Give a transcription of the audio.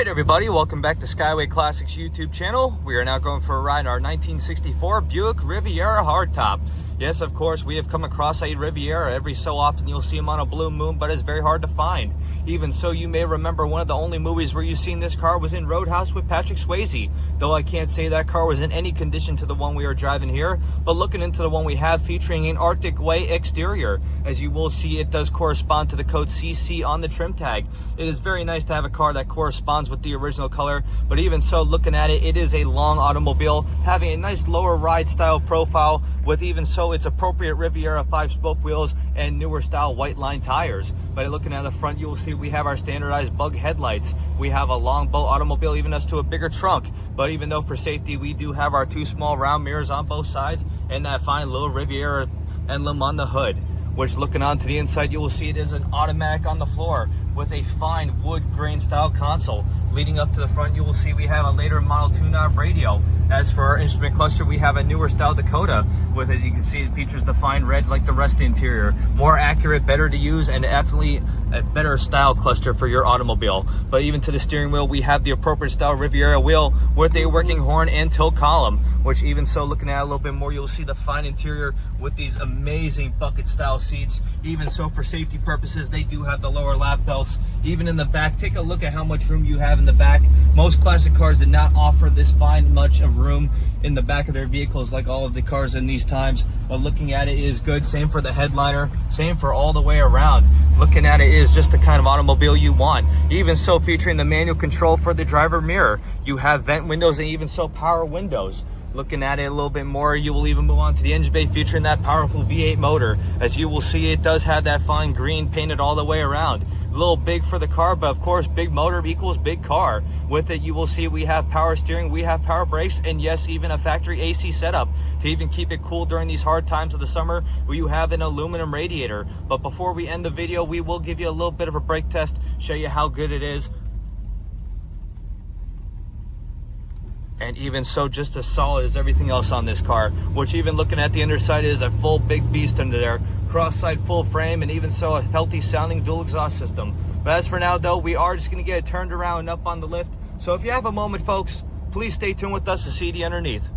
Alright everybody, welcome back to Skyway Classics YouTube channel. We are now going for a ride in our 1964 Buick Riviera hardtop. Yes, of course, we have come across a Riviera. Every so often you'll see them on a blue moon, but it's very hard to find. Even so, you may remember one of the only movies where you've seen this car was in Roadhouse with Patrick Swayze. Though I can't say that car was in any condition to the one we are driving here, but looking into the one we have featuring an Arctic Way exterior. As you will see, it does correspond to the code CC on the trim tag. It is very nice to have a car that corresponds with the original color, but even so, looking at it, it is a long automobile, having a nice lower ride style profile, with even so its appropriate Riviera 5-spoke wheels and newer style white line tires. But looking at the front, you will see we have our standardized bug headlights. We have a long bow automobile, even us to a bigger trunk. But even though for safety, we do have our two small round mirrors on both sides and that fine little Riviera emblem on the hood. Which, looking onto the inside, you will see it is an automatic on the floor with a fine wood grain style console. Leading up to the front, you will see we have a later model tune-knob radio. As for our instrument cluster, we have a newer style Dakota with, as you can see, it features the fine red like the rest of the interior. More accurate, better to use, and definitely a better style cluster for your automobile. But even to the steering wheel, we have the appropriate style Riviera wheel with a working horn and tilt column, which even so, looking at it a little bit more, you'll see the fine interior with these amazing bucket style seats. Even so, for safety purposes, they do have the lower lap belts. Even in the back, take a look at how much room you have in the back. Most classic cars did not offer this fine much of room in the back of their vehicles like all of the cars in these times, but looking at it is good. Same for the headliner, same for all the way around. Looking at it is just the kind of automobile you want. Even so, featuring the manual control for the driver mirror, you have vent windows and even so power windows. Looking at it a little bit more, you will even move on to the engine bay featuring that powerful V8 motor. As you will see, it does have that fine green painted all the way around. A little big for the car, but of course, big motor equals big car. With it, you will see we have power steering, we have power brakes, and yes, even a factory AC setup. To even keep it cool during these hard times of the summer, you have an aluminum radiator. But before we end the video, we will give you a little bit of a brake test, show you how good it is. And even so, just as solid as everything else on this car, which even looking at the underside is a full big beast under there. Cross-side full frame, and even so a healthy sounding dual exhaust system. But as for now though, we are just going to get it turned around and up on the lift. So if you have a moment folks, please stay tuned with us to see the underneath.